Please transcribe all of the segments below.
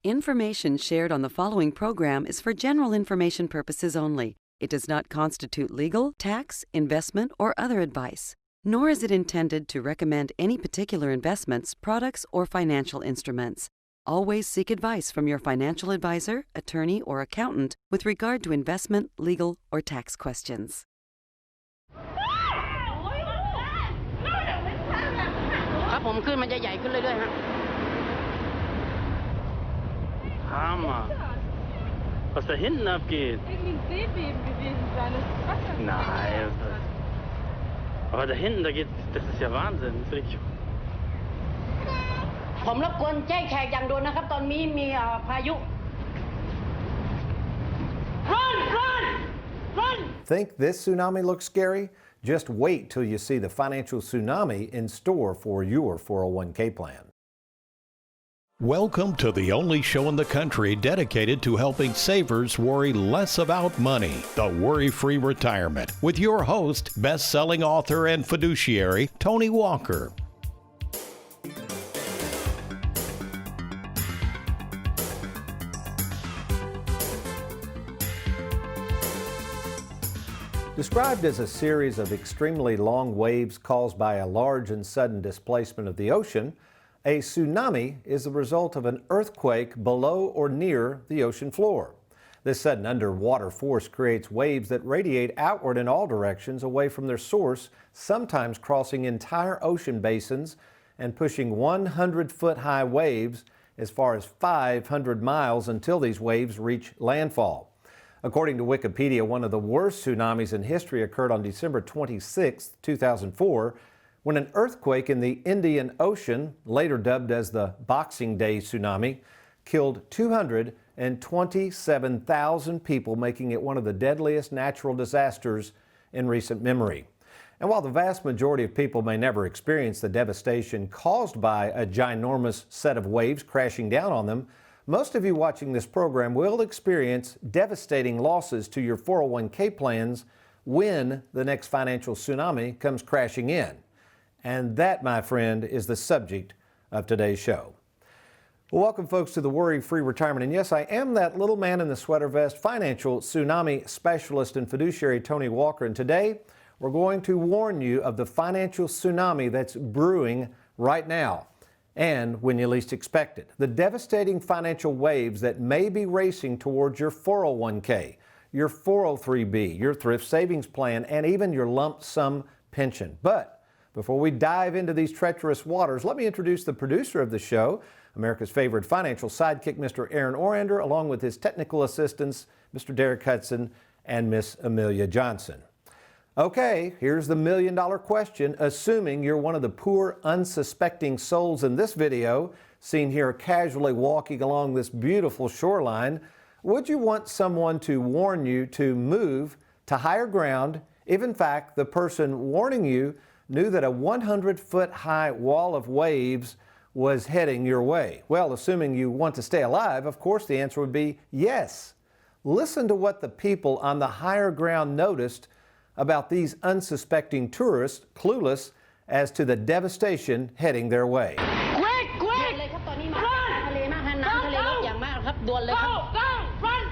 Information shared on the following program is for general information purposes only. It does not constitute legal, tax, investment, or other advice, nor is it intended to recommend any particular investments, products, or financial instruments. Always seek advice from your financial advisor, attorney, or accountant with regard to investment, legal, or tax questions. ครับผมขึ้นมันจะใหญ่ขึ้นเรื่อยๆฮะ Hammer. Was da hinten abgeht? Irgendwie ein Seebeben gewesen sein. Das ist Wasser. Nein. Aber da hinten, da geht's, das ist ja Wahnsinn. Das ist richtig. ผมรบกวนแจ้งแขกอย่างด่วนนะครับตอนนี้มีพายุ Run! Run! Run! Think this tsunami looks scary? Just wait till you see the financial tsunami in store for your 401k plan. Welcome to the only show in the country dedicated to helping savers worry less about money, the Worry-Free Retirement, with your host, best-selling author and fiduciary, Tony Walker. Described as a series of extremely long waves caused by a large and sudden displacement of the ocean, a tsunami is the result of an earthquake below or near the ocean floor. This sudden underwater force creates waves that radiate outward in all directions away from their source, sometimes crossing entire ocean basins and pushing 100-foot-high waves as far as 500 miles until these waves reach landfall. According to Wikipedia, one of the worst tsunamis in history occurred on December 26, 2004, when an earthquake in the Indian Ocean, later dubbed as the Boxing Day tsunami, killed 227,000 people, making it one of the deadliest natural disasters in recent memory. And while the vast majority of people may never experience the devastation caused by a ginormous set of waves crashing down on them, most of you watching this program will experience devastating losses to your 401k plans when the next financial tsunami comes crashing in. And that, my friend, is the subject of today's show. Well, welcome, folks, to the Worry-Free Retirement. And yes, I am that little man in the sweater vest, financial tsunami specialist and fiduciary Tony Walker. And today, we're going to warn you of the financial tsunami that's brewing right now and when you least expect it. The devastating financial waves that may be racing towards your 401k, your 403b, your thrift savings plan, and even your lump sum pension. But before we dive into these treacherous waters, let me introduce the producer of the show, America's favorite financial sidekick, Mr. Aaron Orander, along with his technical assistants, Mr. Derek Hudson and Miss Amelia Johnson. Okay, here's the million-dollar question. Assuming you're one of the poor, unsuspecting souls in this video, seen here casually walking along this beautiful shoreline, would you want someone to warn you to move to higher ground if, in fact, the person warning you knew that a 100-foot-high wall of waves was heading your way? Well, assuming you want to stay alive, of course the answer would be yes. Listen to what the people on the higher ground noticed about these unsuspecting tourists, clueless as to the devastation heading their way. Quick! Quick!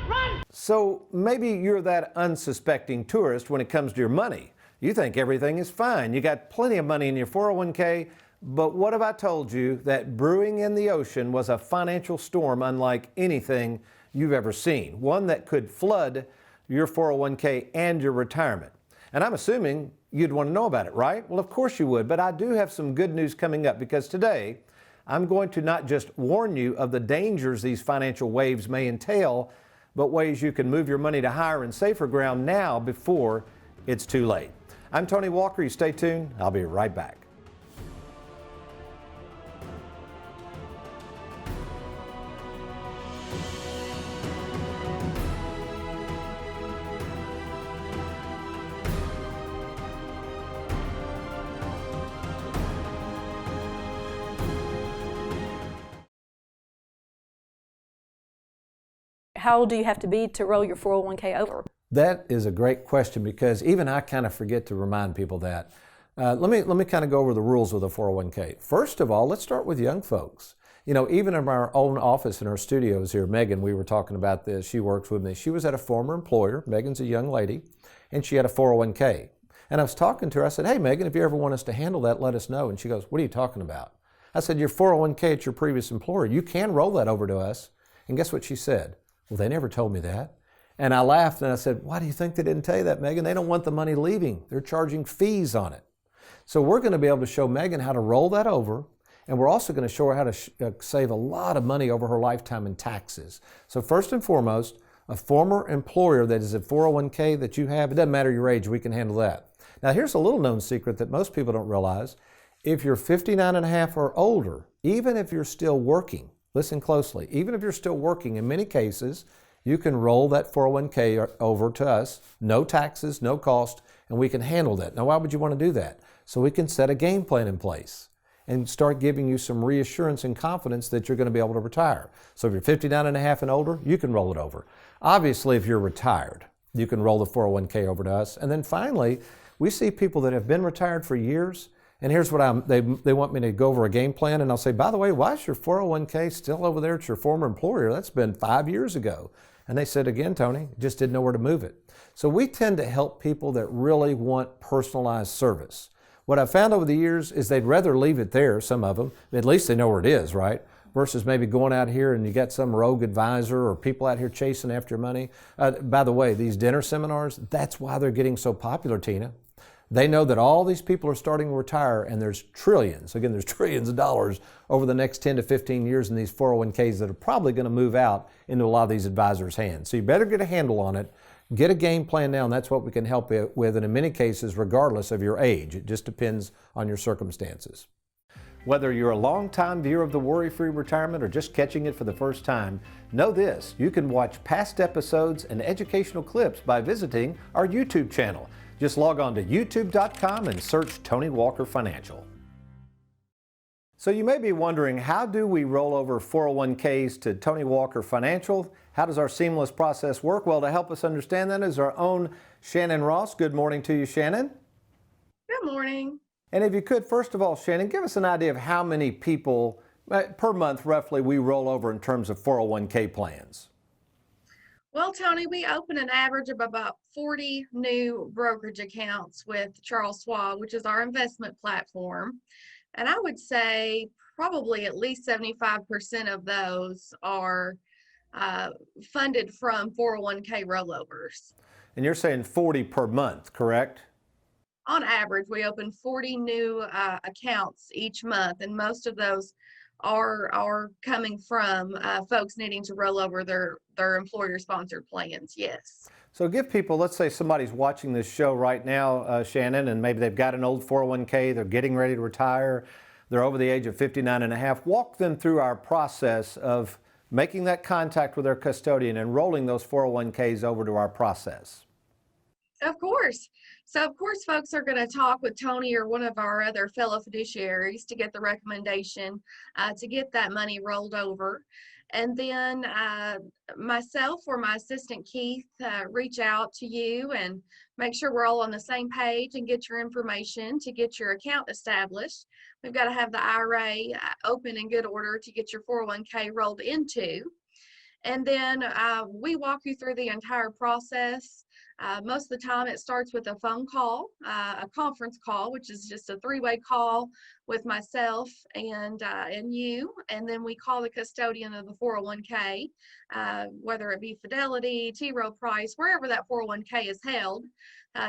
Run! So maybe you're that unsuspecting tourist when it comes to your money. You think everything is fine. You got plenty of money in your 401k, but what if I told you that brewing in the ocean was a financial storm unlike anything you've ever seen, one that could flood your 401k and your retirement? And I'm assuming you'd want to know about it, right? Well, of course you would, but I do have some good news coming up, because today I'm going to not just warn you of the dangers these financial waves may entail, but ways you can move your money to higher and safer ground now before it's too late. I'm Tony Walker. You stay tuned. I'll be right back. How old do you have to be to roll your 401k over? That is a great question, because even I kind of forget to remind people that. Let me kind of go over the rules with a 401k. First of all, let's start with young folks. You know, even in our own office in our studios here, Megan, we were talking about this. She works with me. She was at a former employer. Megan's a young lady, and she had a 401k. And I was talking to her. I said, hey, Megan, if you ever want us to handle that, let us know. And she goes, what are you talking about? I said, your 401k at your previous employer, you can roll that over to us. And guess what she said? Well, they never told me that. And I laughed and I said, why do you think they didn't tell you that, Megan? They don't want the money leaving. They're charging fees on it. So we're going to be able to show Megan how to roll that over. And we're also going to show her how to save a lot of money over her lifetime in taxes. So first and foremost, a former employer that is a 401k that you have, it doesn't matter your age, we can handle that. Now here's a little known secret that most people don't realize. If you're 59 and a half or older, even if you're still working, listen closely, even if you're still working, in many cases, you can roll that 401k over to us, no taxes, no cost, and we can handle that. Now, why would you want to do that? So we can set a game plan in place and start giving you some reassurance and confidence that you're going to be able to retire. So if you're 59 and a half and older, you can roll it over. Obviously, if you're retired, you can roll the 401k over to us. And then finally, we see people that have been retired for years. And here's what they want me to go over a game plan, and I'll say, by the way, why is your 401k still over there at your former employer? That's been 5 years ago. And they said, again, Tony, just didn't know where to move it. So we tend to help people that really want personalized service. What I've found over the years is they'd rather leave it there, some of them, at least they know where it is, right? Versus maybe going out here and you got some rogue advisor or people out here chasing after your money. By the way, these dinner seminars, that's why they're getting so popular, Tina. They know that all these people are starting to retire and there's trillions, again, there's trillions of dollars over the next 10 to 15 years in these 401ks that are probably going to move out into a lot of these advisors' hands. So you better get a handle on it, get a game plan now, and that's what we can help you with, and in many cases, regardless of your age. It just depends on your circumstances. Whether you're a long-time viewer of the Worry-Free Retirement or just catching it for the first time, know this, you can watch past episodes and educational clips by visiting our YouTube channel. Just log on to youtube.com and search Tony Walker Financial. So you may be wondering, how do we roll over 401ks to Tony Walker Financial? How does our seamless process work? Well, to help us understand that is our own Shannon Ross. Good morning to you, Shannon. Good morning. And if you could, first of all, Shannon, give us an idea of how many people per month roughly we roll over in terms of 401k plans. Well, Tony, we open an average of about 40 new brokerage accounts with Charles Schwab, which is our investment platform. And I would say probably at least 75% of those are funded from 401k rollovers. And you're saying 40 per month, correct? On average, we open 40 new accounts each month, and most of those are coming from folks needing to roll over their employer-sponsored plans, yes. So give people, let's say somebody's watching this show right now, Shannon, and maybe they've got an old 401k, they're getting ready to retire, they're over the age of 59 and a half. Walk them through our process of making that contact with their custodian and rolling those 401ks over to our process. Of course. So of course, folks are going to talk with Tony or one of our other fellow fiduciaries to get the recommendation to get that money rolled over. And then myself or my assistant Keith reach out to you and make sure we're all on the same page and get your information to get your account established. We've got to have the IRA open in good order to get your 401k rolled into. And then we walk you through the entire process. Most of the time it starts with a phone call, a conference call, which is just a three-way call with myself and you. And then we call the custodian of the 401k, whether it be Fidelity, T. Rowe Price, wherever that 401k is held,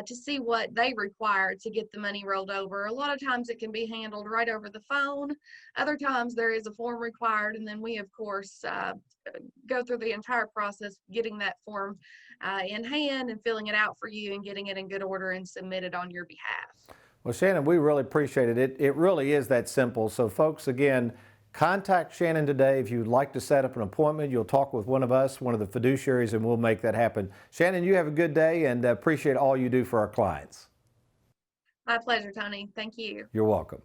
to see what they require to get the money rolled over. A lot of times it can be handled right over the phone. Other times there is a form required, and then we, of course, go through the entire process, getting that form in hand and filling it out for you and getting it in good order and submitted on your behalf. Well, Shannon, we really appreciate it. It really is that simple. So folks, again, contact Shannon today. If you'd like to set up an appointment, you'll talk with one of us, one of the fiduciaries, and we'll make that happen. Shannon, you have a good day, and appreciate all you do for our clients. My pleasure, Tony. Thank you. You're welcome.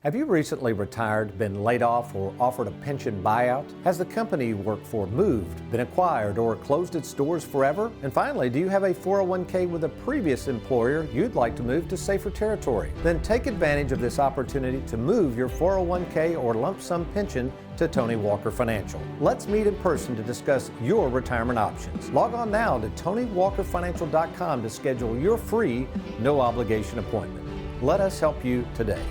Have you recently retired, been laid off, or offered a pension buyout? Has the company you work for moved, been acquired, or closed its doors forever? And finally, do you have a 401k with a previous employer you'd like to move to safer territory? Then take advantage of this opportunity to move your 401k or lump sum pension to Tony Walker Financial. Let's meet in person to discuss your retirement options. Log on now to TonyWalkerFinancial.com to schedule your free, no obligation appointment. Let us help you today.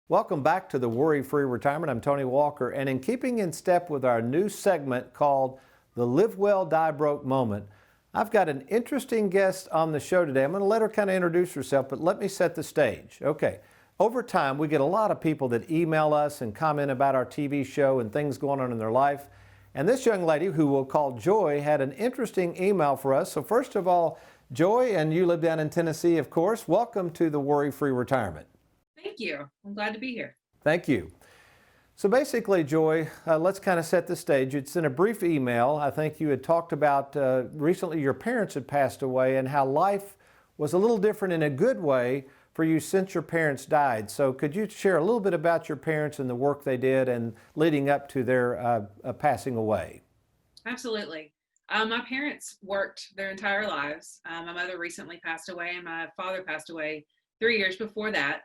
Welcome back to the Worry-Free Retirement. I'm Tony Walker, and in keeping in step with our new segment called the Live Well, Die Broke Moment, I've got an interesting guest on the show today. I'm going to let her kind of introduce herself, but let me set the stage. Okay, over time, we get a lot of people that email us and comment about our TV show and things going on in their life. And this young lady, who we'll call Joy, had an interesting email for us. So first of all, Joy, and you live down in Tennessee, of course, welcome to the Worry-Free Retirement. Thank you. I'm glad to be here. Thank you. So basically, Joy, let's kind of set the stage. It's in a brief email. I think you had talked about recently your parents had passed away and how life was a little different in a good way for you since your parents died. So could you share a little bit about your parents and the work they did and leading up to their passing away? Absolutely. My parents worked their entire lives. My mother recently passed away and my father passed away 3 years before that.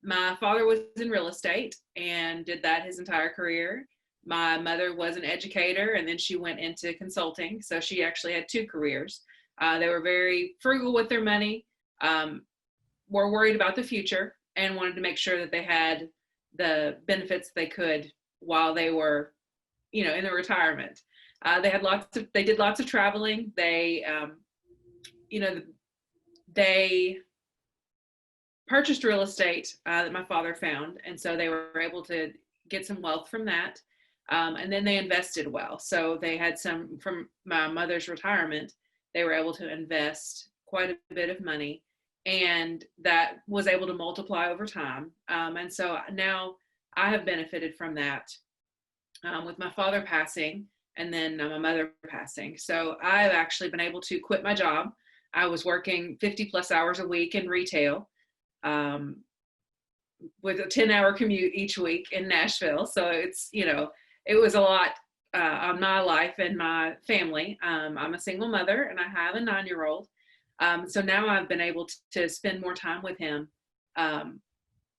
My father was in real estate and did that his entire career. My mother was an educator and then she went into consulting. So she actually had two careers. They were very frugal with their money, were worried about the future and wanted to make sure that they had the benefits they could while they were, in the retirement. They did lots of traveling. They purchased real estate that my father found, and so they were able to get some wealth from that, and then they invested well. So they had some from my mother's retirement. They were able to invest quite a bit of money, and that was able to multiply over time. And so now I have benefited from that with my father passing and then my mother passing. So I've actually been able to quit my job. I was working 50 plus hours a week in retail, with a 10-hour commute each week in Nashville. So it's, it was a lot on my life and my family. I'm a single mother and I have a 9-year-old. So now I've been able to spend more time with him.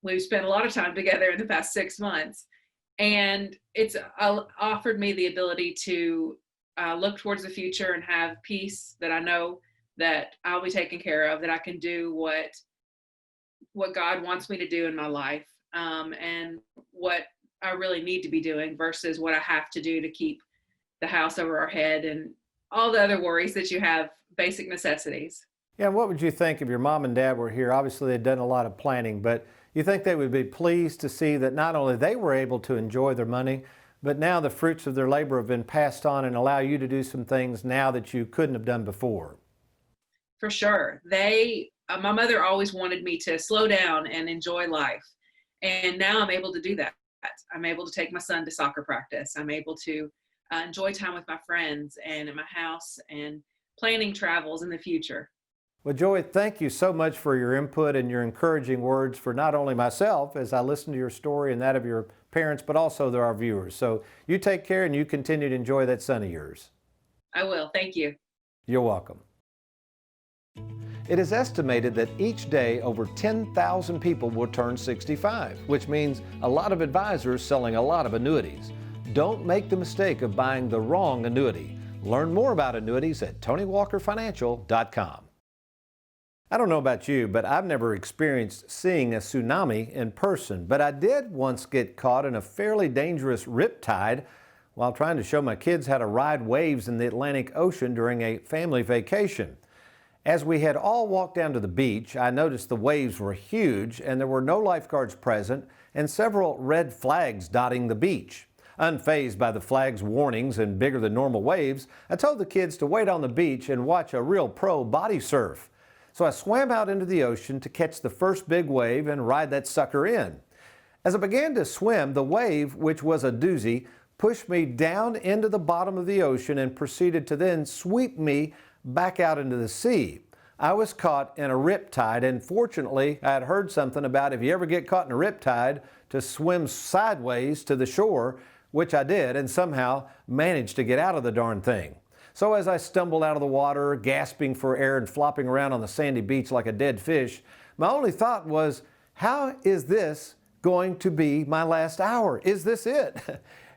We've spent a lot of time together in the past 6 months, and it's offered me the ability to look towards the future and have peace that I know that I'll be taken care of, that I can do what God wants me to do in my life, and what I really need to be doing versus what I have to do to keep the house over our head and all the other worries that you have, basic necessities. Yeah, what would you think if your mom and dad were here? Obviously, they'd done a lot of planning, but you think they would be pleased to see that not only they were able to enjoy their money, but now the fruits of their labor have been passed on and allow you to do some things now that you couldn't have done before? For sure. My mother always wanted me to slow down and enjoy life. And now I'm able to do that. I'm able to take my son to soccer practice. I'm able to enjoy time with my friends and at my house and planning travels in the future. Well, Joy, thank you so much for your input and your encouraging words for not only myself as I listen to your story and that of your parents, but also our viewers. So you take care and you continue to enjoy that son of yours. I will. Thank you. You're welcome. It is estimated that each day over 10,000 people will turn 65, which means a lot of advisors selling a lot of annuities. Don't make the mistake of buying the wrong annuity. Learn more about annuities at TonyWalkerFinancial.com. I don't know about you, but I've never experienced seeing a tsunami in person, but I did once get caught in a fairly dangerous riptide while trying to show my kids how to ride waves in the Atlantic Ocean during a family vacation. As we had all walked down to the beach, I noticed the waves were huge and there were no lifeguards present and several red flags dotting the beach. Unfazed by the flag's warnings and bigger than normal waves, I told the kids to wait on the beach and watch a real pro body surf. So I swam out into the ocean to catch the first big wave and ride that sucker in. As I began to swim, the wave, which was a doozy, pushed me down into the bottom of the ocean and proceeded to then sweep me back out into the sea. I was caught in a riptide, and fortunately, I had heard something about if you ever get caught in a riptide, to swim sideways to the shore, which I did, and somehow managed to get out of the darn thing. So as I stumbled out of the water, gasping for air and flopping around on the sandy beach like a dead fish, my only thought was, how is this going to be my last hour? Is this it?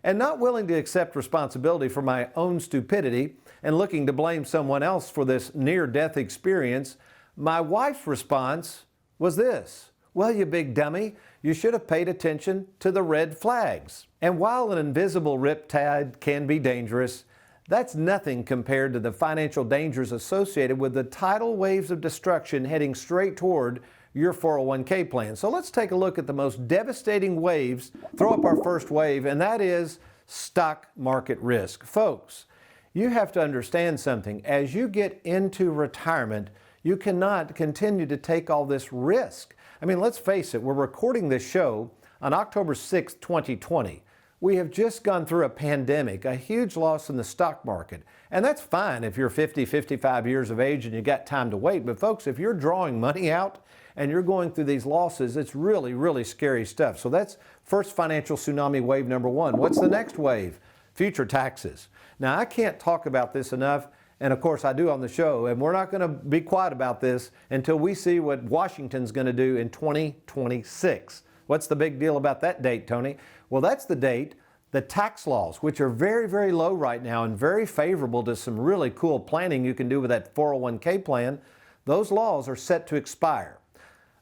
And not willing to accept responsibility for my own stupidity and looking to blame someone else for this near-death experience, my wife's response was this: well, you big dummy, you should have paid attention to the red flags. And while an invisible riptide can be dangerous, that's nothing compared to the financial dangers associated with the tidal waves of destruction heading straight toward your 401k plan. So let's take a look at the most devastating waves. Throw up our first wave, and that is stock market risk. Folks, you have to understand something. As you get into retirement, you cannot continue to take all this risk. I mean, let's face it, we're recording this show on October 6, 2020. We have just gone through a pandemic, a huge loss in the stock market. And that's fine if you're 50, 55 years of age and you got time to wait. But folks, if you're drawing money out and you're going through these losses, it's really, really scary stuff. So that's first financial tsunami wave number one. What's the next wave? Future taxes. Now, I can't talk about this enough, and of course I do on the show, and we're not going to be quiet about this until we see what Washington's going to do in 2026. What's the big deal about that date, Tony? Well, that's the date the tax laws, which are very, very low right now and very favorable to some really cool planning you can do with that 401k plan, those laws are set to expire.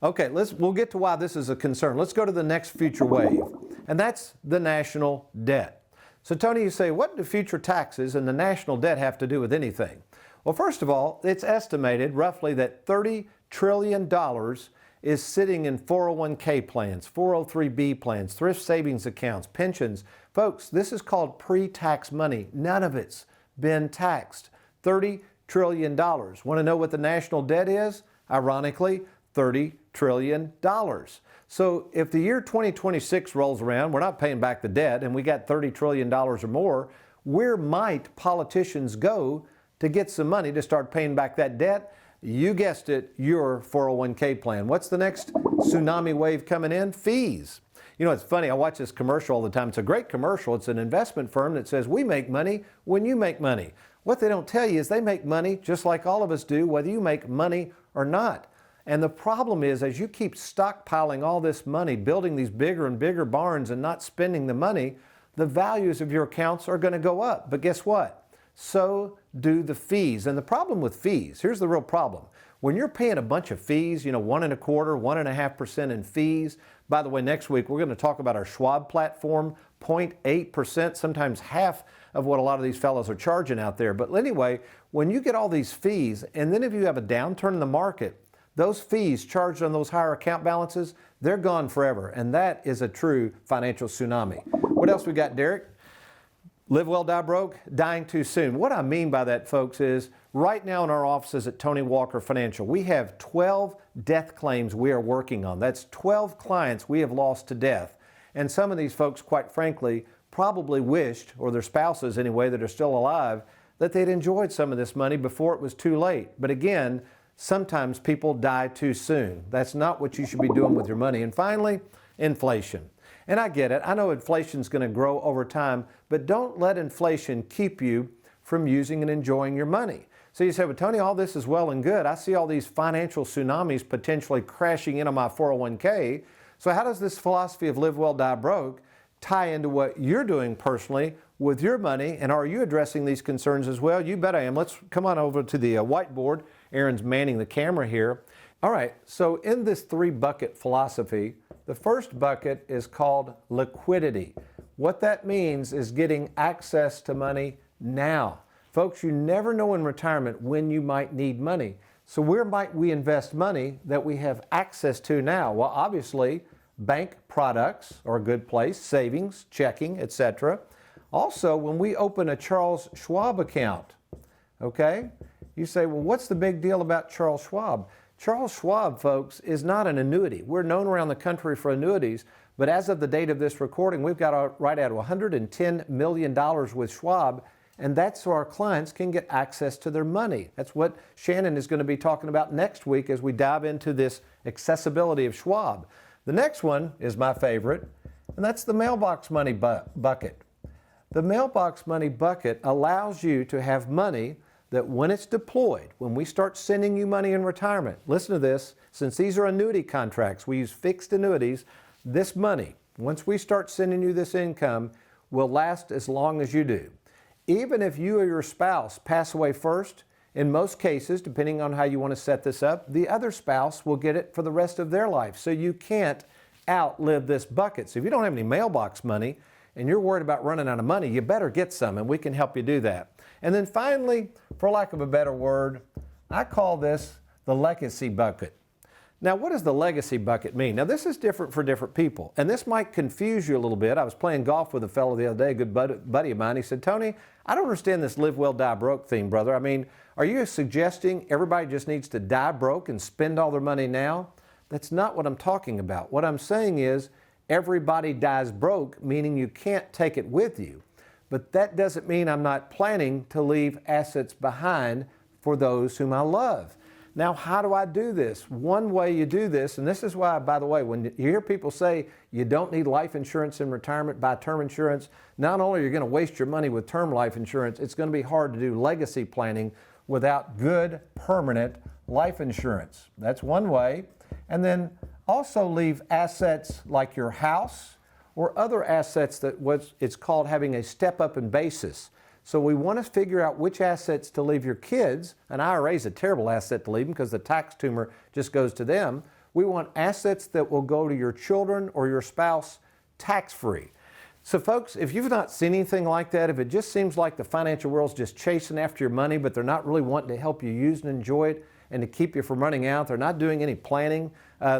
Okay, we'll get to why this is a concern. Let's go to the next future wave, and that's the national debt. So Tony, you say, what do future taxes and the national debt have to do with anything? Well, first of all, it's estimated roughly that $30 trillion is sitting in 401k plans, 403b plans, thrift savings accounts, pensions. Folks, this is called pre-tax money. None of it's been taxed. $30 trillion. Want to know what the national debt is? Ironically, $30 trillion. So if the year 2026 rolls around, we're not paying back the debt, and we got $30 trillion or more, where might politicians go to get some money to start paying back that debt? You guessed it, your 401k plan. What's the next tsunami wave coming in? Fees. You know, it's funny, I watch this commercial all the time. It's a great commercial. It's an investment firm that says, we make money when you make money. What they don't tell you is they make money just like all of us do, whether you make money or not. And the problem is, as you keep stockpiling all this money, building these bigger and bigger barns and not spending the money, the values of your accounts are going to go up. But guess what? So do the fees. And the problem with fees, here's the real problem. When you're paying a bunch of fees, 1.25%, 1.5% in fees. By the way, next week we're going to talk about our Schwab platform, 0.8%, sometimes half of what a lot of these fellows are charging out there. But anyway, when you get all these fees, and then if you have a downturn in the market, those fees charged on those higher account balances, they're gone forever. And that is a true financial tsunami. What else we got, Derek? Live well, die broke, dying too soon. What I mean by that, folks, is right now in our offices at Tony Walker Financial, we have 12 death claims we are working on. That's 12 clients we have lost to death. And some of these folks, quite frankly, probably wished, or their spouses anyway that are still alive, that they'd enjoyed some of this money before it was too late. But again, sometimes people die too soon. That's not what you should be doing with your money. And finally, inflation. And I get it. I know inflation's going to grow over time, but don't let inflation keep you from using and enjoying your money. So you say, well, Tony, all this is well and good. I see all these financial tsunamis potentially crashing into my 401k. So how does this philosophy of live well, die broke tie into what you're doing personally with your money? And are you addressing these concerns as well? You bet I am. Let's come on over to the whiteboard. Aaron's manning the camera here. All right, so in this 3-bucket philosophy, the first bucket is called liquidity. What that means is getting access to money now. Folks, you never know in retirement when you might need money. So where might we invest money that we have access to now? Well, obviously, bank products are a good place, savings, checking, etc. Also, when we open a Charles Schwab account, okay, you say, well, what's the big deal about Charles Schwab? Charles Schwab, folks, is not an annuity. We're known around the country for annuities, but as of the date of this recording, we've got right at $110 million with Schwab, And that's so our clients can get access to their money. That's what Shannon is going to be talking about next week as we dive into this accessibility of Schwab. The next one is my favorite, and that's the mailbox money bucket. The mailbox money bucket allows you to have money that when it's deployed, when we start sending you money in retirement, listen to this, since these are annuity contracts, we use fixed annuities, this money, once we start sending you this income, will last as long as you do. Even if you or your spouse pass away first, in most cases, depending on how you want to set this up, the other spouse will get it for the rest of their life. So you can't outlive this bucket. So if you don't have any mailbox money and you're worried about running out of money, you better get some, and we can help you do that. And then finally, for lack of a better word, I call this the legacy bucket. Now, what does the legacy bucket mean? Now, this is different for different people, and this might confuse you a little bit. I was playing golf with a fellow the other day, a good buddy of mine. He said, Tony, I don't understand this live well, die broke thing, brother. I mean, are you suggesting everybody just needs to die broke and spend all their money now? That's not what I'm talking about. What I'm saying is everybody dies broke, meaning you can't take it with you. But that doesn't mean I'm not planning to leave assets behind for those whom I love. Now, how do I do this? One way you do this, and this is why, by the way, when you hear people say you don't need life insurance in retirement, buy term insurance, not only are you going to waste your money with term life insurance, it's going to be hard to do legacy planning without good, permanent life insurance. That's one way. And then also leave assets like your house or other assets that it's called having a step up in basis. So we want to figure out which assets to leave your kids. An IRA is a terrible asset to leave them because the tax tumor just goes to them. We want assets that will go to your children or your spouse tax-free. So folks, if you've not seen anything like that, if it just seems like the financial world's just chasing after your money, but they're not really wanting to help you use and enjoy it and to keep you from running out, they're not doing any planning,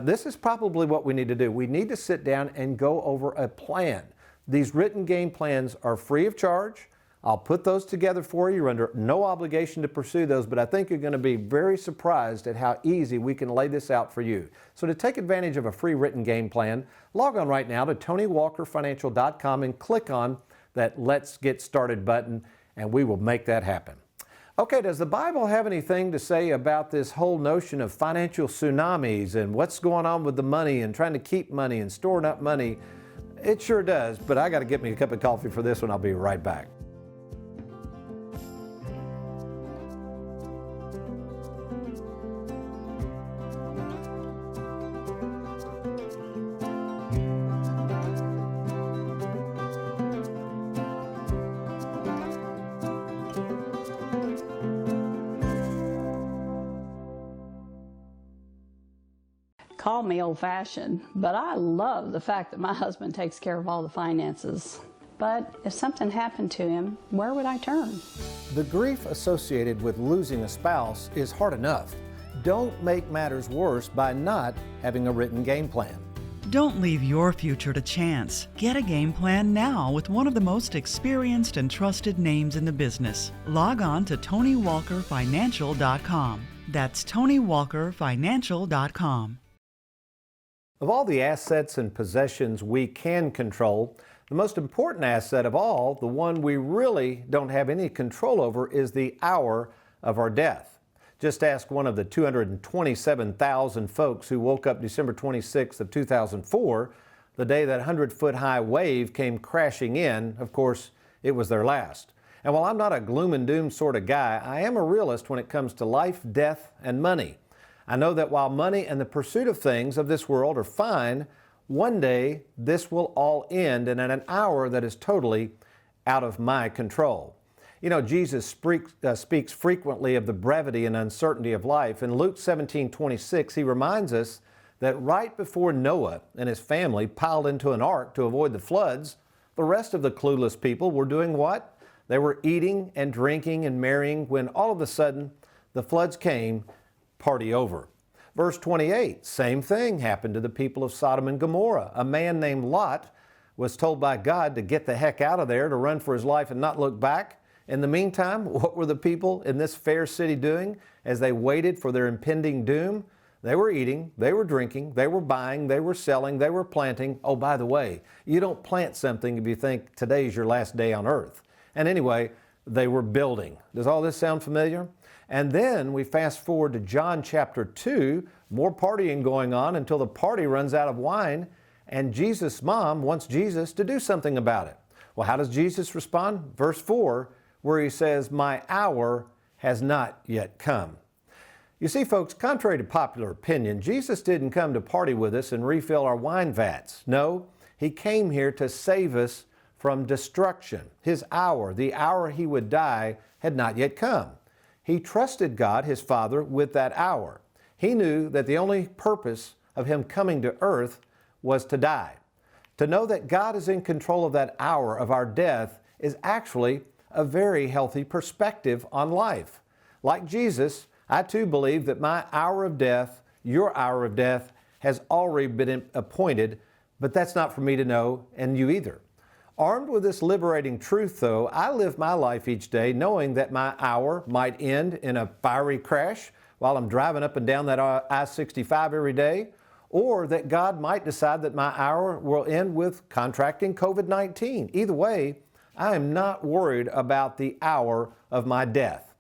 this is probably what we need to do. We need to sit down and go over a plan. These written game plans are free of charge. I'll put those together for you. You're under no obligation to pursue those, but I think you're going to be very surprised at how easy we can lay this out for you. So to take advantage of a free written game plan, log on right now to TonyWalkerFinancial.com and click on that Let's Get Started button, and we will make that happen. Okay, does the Bible have anything to say about this whole notion of financial tsunamis and what's going on with the money and trying to keep money and storing up money? It sure does, but I got to get me a cup of coffee for this one. I'll be right back. Call me old-fashioned, but I love the fact that my husband takes care of all the finances. But if something happened to him, where would I turn? The grief associated with losing a spouse is hard enough. Don't make matters worse by not having a written game plan. Don't leave your future to chance. Get a game plan now with one of the most experienced and trusted names in the business. Log on to TonyWalkerFinancial.com. That's TonyWalkerFinancial.com. Of all the assets and possessions we can control, the most important asset of all, the one we really don't have any control over, is the hour of our death. Just ask one of the 227,000 folks who woke up December 26th of 2004, the day that 100-foot-high wave came crashing in. Of course, it was their last. And while I'm not a gloom and doom sort of guy, I am a realist when it comes to life, death, and money. I know that while money and the pursuit of things of this world are fine, one day this will all end and at an hour that is totally out of my control. You know, Jesus speaks frequently of the brevity and uncertainty of life. In Luke 17:26, he reminds us that right before Noah and his family piled into an ark to avoid the floods, the rest of the clueless people were doing what? They were eating and drinking and marrying when all of a sudden the floods came. Party over. Verse 28, same thing happened to the people of Sodom and Gomorrah. A man named Lot was told by God to get the heck out of there, to run for his life and not look back. In the meantime, what were the people in this fair city doing as they waited for their impending doom? They were eating, they were drinking, they were buying, they were selling, they were planting. Oh, by the way, you don't plant something if you think today's your last day on earth. And anyway, they were building. Does all this sound familiar? And then we fast forward to John chapter 2, more partying going on until the party runs out of wine, and Jesus' mom wants Jesus to do something about it. Well, how does Jesus respond? Verse 4, where he says, "My hour has not yet come." You see, folks, contrary to popular opinion, Jesus didn't come to party with us and refill our wine vats. No, he came here to save us from destruction. His hour, the hour he would die, had not yet come. He trusted God, his Father, with that hour. He knew that the only purpose of him coming to earth was to die. To know that God is in control of that hour of our death is actually a very healthy perspective on life. Like Jesus, I too believe that my hour of death, your hour of death, has already been appointed, but that's not for me to know, and you either. Armed with this liberating truth, though, I live my life each day knowing that my hour might end in a fiery crash while I'm driving up and down that I-65 every day, or that God might decide that my hour will end with contracting COVID-19. Either way, I am not worried about the hour of my death.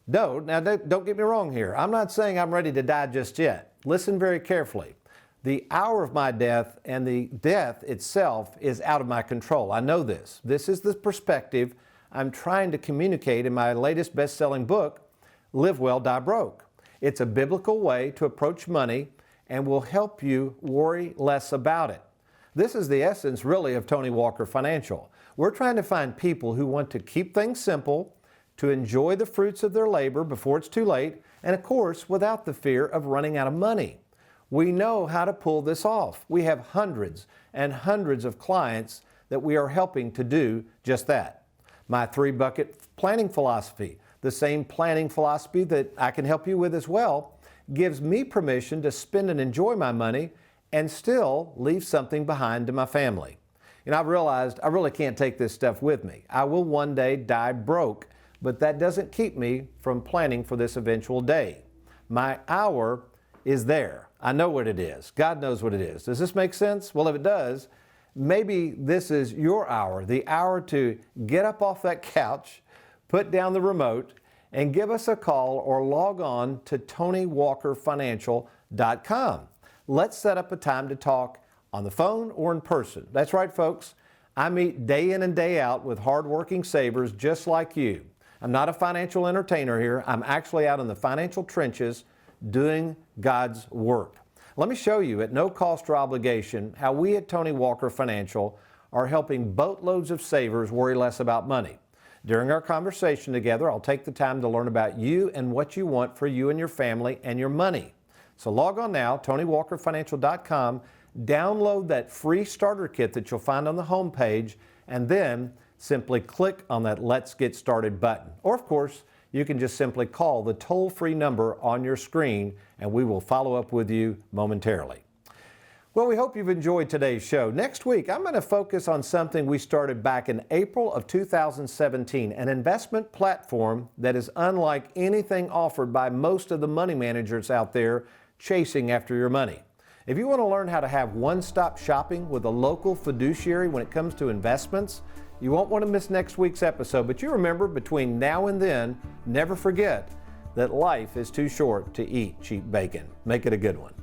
No, now don't get me wrong here. I'm not saying I'm ready to die just yet. Listen very carefully. The hour of my death and the death itself is out of my control. I know this. This is the perspective I'm trying to communicate in my latest best-selling book, Live Well, Die Broke. It's a biblical way to approach money and will help you worry less about it. This is the essence, really, of Tony Walker Financial. We're trying to find people who want to keep things simple, to enjoy the fruits of their labor before it's too late, and of course, without the fear of running out of money. We know how to pull this off. We have hundreds and hundreds of clients that we are helping to do just that. My 3-bucket planning philosophy, the same planning philosophy that I can help you with as well, gives me permission to spend and enjoy my money and still leave something behind to my family. I've realized I really can't take this stuff with me. I will one day die broke, but that doesn't keep me from planning for this eventual day. My hour is there. I know what it is. God knows what it is. Does this make sense? Well, if it does, maybe this is your hour, the hour to get up off that couch, put down the remote, and give us a call or log on to TonyWalkerFinancial.com. Let's set up a time to talk on the phone or in person. That's right, folks. I meet day in and day out with hardworking savers just like you. I'm not a financial entertainer here. I'm actually out in the financial trenches doing God's work. Let me show you at no cost or obligation how we at Tony Walker Financial are helping boatloads of savers worry less about money. During our conversation together, I'll take the time to learn about you and what you want for you and your family and your money. So log on now, TonyWalkerFinancial.com, download that free starter kit that you'll find on the home page, and then simply click on that Let's Get Started button. Or of course, you can just simply call the toll-free number on your screen and we will follow up with you momentarily. Well, we hope you've enjoyed today's show. Next week, I'm going to focus on something we started back in April of 2017, an investment platform that is unlike anything offered by most of the money managers out there chasing after your money. If you want to learn how to have one-stop shopping with a local fiduciary when it comes to investments, you won't want to miss next week's episode. But you remember, between now and then, never forget that life is too short to eat cheap bacon. Make it a good one.